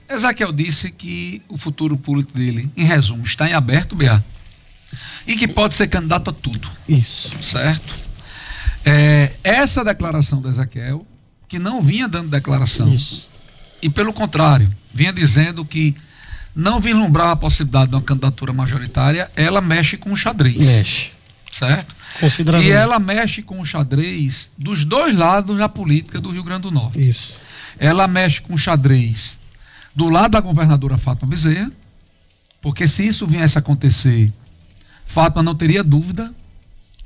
Ezequiel disse que o futuro político dele, em resumo, está em aberto, BA, e que pode ser candidato a tudo. Isso. Certo? Essa declaração do Ezequiel, que não vinha dando declaração, Isso. e pelo contrário, vinha dizendo que não vislumbrava a possibilidade de uma candidatura majoritária, ela mexe com o xadrez. Mexe. Certo? Consideradamente. E ela mexe com o xadrez dos dois lados da política do Rio Grande do Norte. Isso. Ela mexe com o xadrez do lado da governadora Fátima Bezerra, porque se isso viesse a acontecer, Fátima não teria dúvida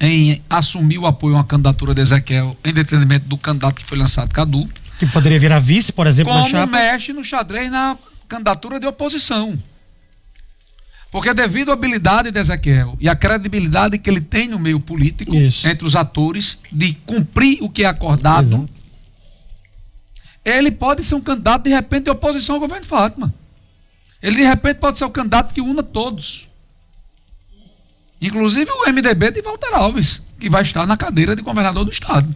em assumir o apoio a uma candidatura de Ezequiel em detrimento do candidato que foi lançado, Cadu. Que poderia virar vice, por exemplo, na Como chapa. mexe no xadrez na candidatura de oposição. Porque devido à habilidade de Ezequiel e à credibilidade que ele tem no meio político, Isso. entre os atores, de cumprir o que é acordado, Exato. ele pode ser um candidato de repente de oposição ao governo Fátima. Ele de repente pode ser um candidato que una todos. Inclusive o MDB de Walter Alves, que vai estar na cadeira de governador do estado.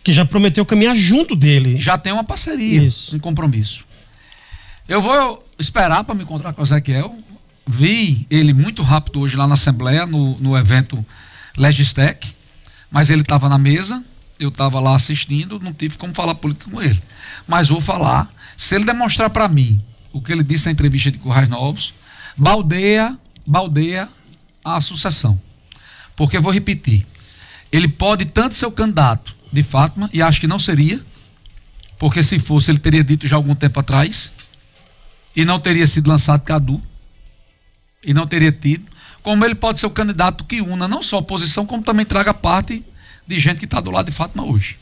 Que já prometeu caminhar junto dele. Já tem uma parceria, Isso. um compromisso. Eu vou esperar para me encontrar com o Ezequiel. Vi ele muito rápido hoje lá na Assembleia, no evento Legistec, mas ele estava na mesa, eu estava lá assistindo, não tive como falar política com ele. Mas vou falar, se ele demonstrar para mim o que ele disse na entrevista de Currais Novos, baldeia a sucessão. Porque eu vou repetir, ele pode tanto ser o candidato de Fátima, e acho que não seria, porque se fosse ele teria dito já algum tempo atrás, e não teria sido lançado Cadu, e não teria tido, como ele pode ser o candidato que una não só a oposição, como também traga parte de gente que está do lado de Fátima hoje.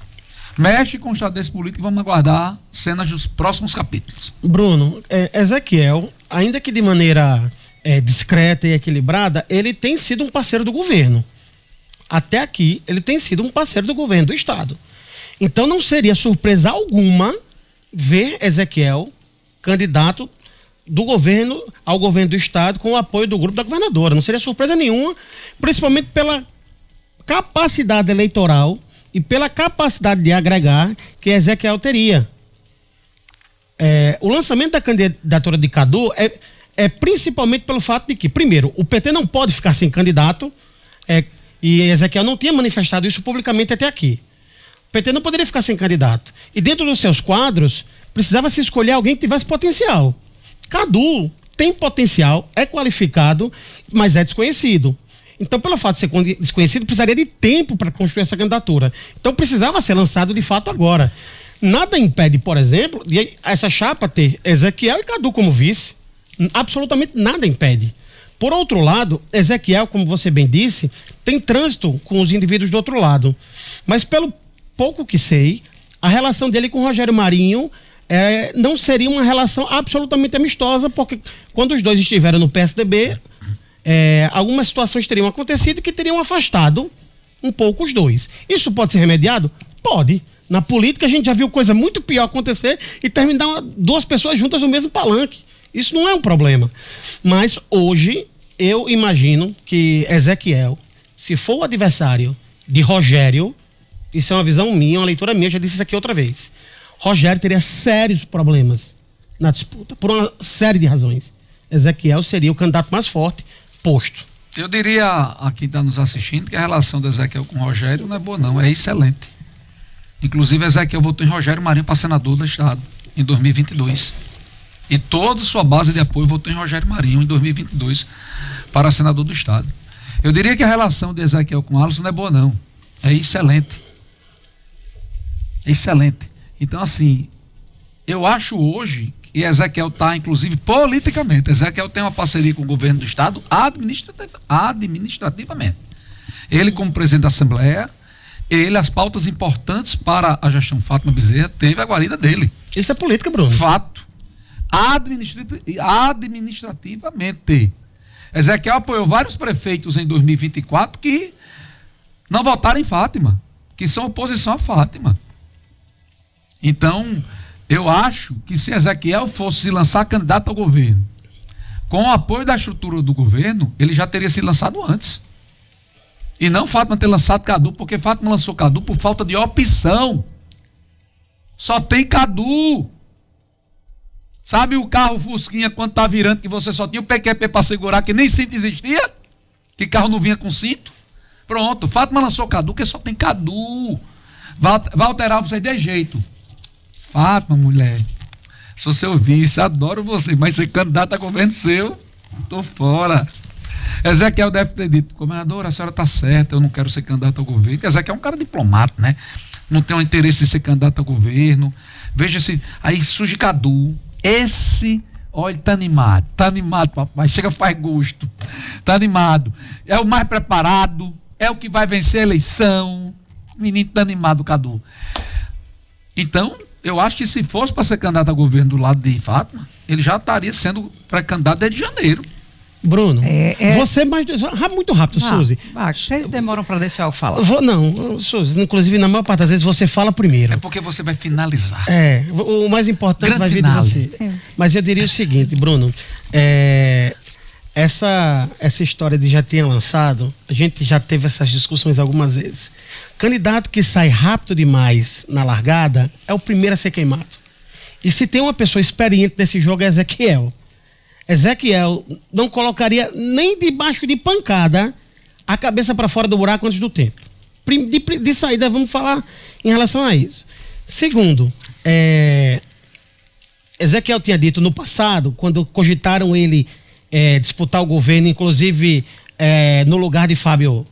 Mexe com o xadrez político e vamos aguardar cenas dos próximos capítulos. Bruno, Ezequiel, ainda que de maneira discreta e equilibrada, ele tem sido um parceiro do governo. Até aqui, ele tem sido um parceiro do governo do estado. Então não seria surpresa alguma ver Ezequiel candidato do governo ao governo do estado com o apoio do grupo da governadora. Não seria surpresa nenhuma, principalmente pela capacidade eleitoral e pela capacidade de agregar que Ezequiel teria. O lançamento da candidatura de Cadu é principalmente pelo fato de que, primeiro, o PT não pode ficar sem candidato, e Ezequiel não tinha manifestado isso publicamente até aqui. O PT não poderia ficar sem candidato. E dentro dos seus quadros, precisava se escolher alguém que tivesse potencial. Cadu tem potencial, é qualificado, mas é desconhecido. Então, pelo fato de ser desconhecido, precisaria de tempo para construir essa candidatura. Então, precisava ser lançado de fato agora. Nada impede, por exemplo, de essa chapa ter Ezequiel e Cadu como vice. Absolutamente nada impede. Por outro lado, Ezequiel, como você bem disse, tem trânsito com os indivíduos do outro lado. Mas pelo pouco que sei, a relação dele com o Rogério Marinho não seria uma relação absolutamente amistosa, porque quando os dois estiveram no PSDB, algumas situações teriam acontecido que teriam afastado um pouco os dois. Isso pode ser remediado? Pode. Na política a gente já viu coisa muito pior acontecer e terminar duas pessoas juntas no mesmo palanque. Isso não é um problema. Mas hoje eu imagino que Ezequiel, se for o adversário de Rogério, isso é uma visão minha, uma leitura minha, já disse isso aqui outra vez. Rogério teria sérios problemas na disputa, por uma série de razões. Ezequiel seria o candidato mais forte posto. Eu diria a quem está nos assistindo que a relação do Ezequiel com o Rogério não é boa não, é excelente. Inclusive Ezequiel votou em Rogério Marinho para senador do estado em 2022. E toda sua base de apoio votou em Rogério Marinho em 2022 para senador do estado. Eu diria que a relação de Ezequiel com Alisson não é boa não, é excelente. Excelente. Então, assim, eu acho hoje que Ezequiel está, inclusive, politicamente. Ezequiel tem uma parceria com o governo do estado administrativamente. Ele, como presidente da Assembleia, as pautas importantes para a gestão Fátima Bezerra, teve a guarida dele. Isso é política, Bruno. Fato. Administrativamente. Ezequiel apoiou vários prefeitos em 2024 que não votaram em Fátima, que são oposição a Fátima. Então, eu acho que se Ezequiel fosse se lançar candidato ao governo, com o apoio da estrutura do governo, ele já teria se lançado antes. E não Fátima ter lançado Cadu, porque Fátima lançou Cadu por falta de opção. Só tem Cadu. Sabe o carro Fusquinha quando tá virando que você só tinha o PQP para segurar, que nem cinto existia? Que carro não vinha com cinto? Pronto, Fátima lançou Cadu, que só tem Cadu. Vai alterar você de jeito. Fátima, mulher, sou seu vice, adoro você, mas ser candidato a governo seu, tô fora. Ezequiel deve ter dito: governador, a senhora tá certa, eu não quero ser candidato ao governo. Ezequiel é um cara diplomata, né? Não tem um interesse em ser candidato ao governo. Veja se. Aí surge Cadu. Esse, olha, tá animado, papai. Chega, faz gosto. Tá animado. É o mais preparado, é o que vai vencer a eleição. Menino tá animado, Cadu. Então, eu acho que se fosse para ser candidato a governo do lado de Fátima, ele já estaria sendo pré-candidato desde janeiro. Bruno, você mais muito rápido, Suzy. Vocês demoram para deixar eu falar. Não, Suzy, inclusive na maior parte das vezes você fala primeiro. É porque você vai finalizar. O mais importante Grande vai vir finale. de você. Mas eu diria o seguinte, Bruno, essa história de já ter lançado, a gente já teve essas discussões algumas vezes. Candidato que sai rápido demais na largada é o primeiro a ser queimado. E se tem uma pessoa experiente nesse jogo é Ezequiel. Ezequiel não colocaria nem debaixo de pancada a cabeça para fora do buraco antes do tempo. De saída, vamos falar em relação a isso. Segundo, Ezequiel tinha dito no passado, quando cogitaram ele disputar o governo, inclusive no lugar de Fábio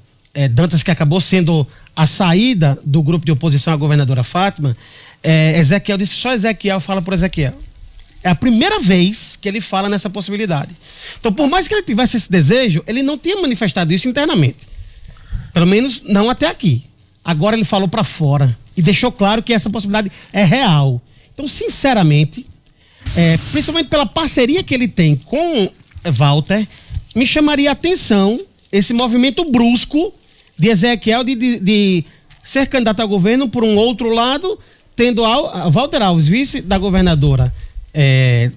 Dantas, que acabou sendo a saída do grupo de oposição à governadora Fátima, Ezequiel disse: só Ezequiel fala por Ezequiel. É a primeira vez que ele fala nessa possibilidade. Então, por mais que ele tivesse esse desejo, ele não tinha manifestado isso internamente. Pelo menos não até aqui. Agora ele falou para fora e deixou claro que essa possibilidade é real. Então, sinceramente, principalmente pela parceria que ele tem com Walter, me chamaria a atenção esse movimento brusco de Ezequiel de ser candidato ao governo por um outro lado, tendo Walter Alves, vice da governadora,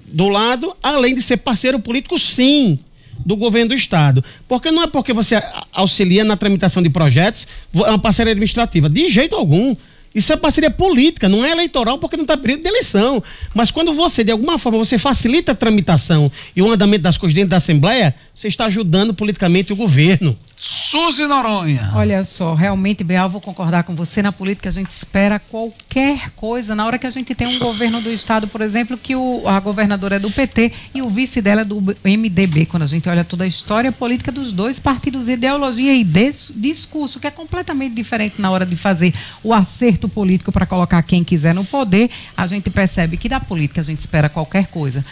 do lado, além de ser parceiro político, sim, do governo do estado. Porque não é porque você auxilia na tramitação de projetos, é uma parceria administrativa, de jeito algum. Isso é parceria política, não é eleitoral, porque não está período de eleição. Mas quando você, de alguma forma, você facilita a tramitação e o andamento das coisas dentro da Assembleia, você está ajudando politicamente o governo. Suzy Noronha. Olha só, realmente, Beal, vou concordar com você. Na política a gente espera qualquer coisa. Na hora que a gente tem um governo do estado, por exemplo, que a governadora é do PT e o vice dela é do MDB. Quando a gente olha toda a história política dos dois partidos, ideologia e discurso, que é completamente diferente na hora de fazer o acerto político para colocar quem quiser no poder, a gente percebe que da política a gente espera qualquer coisa.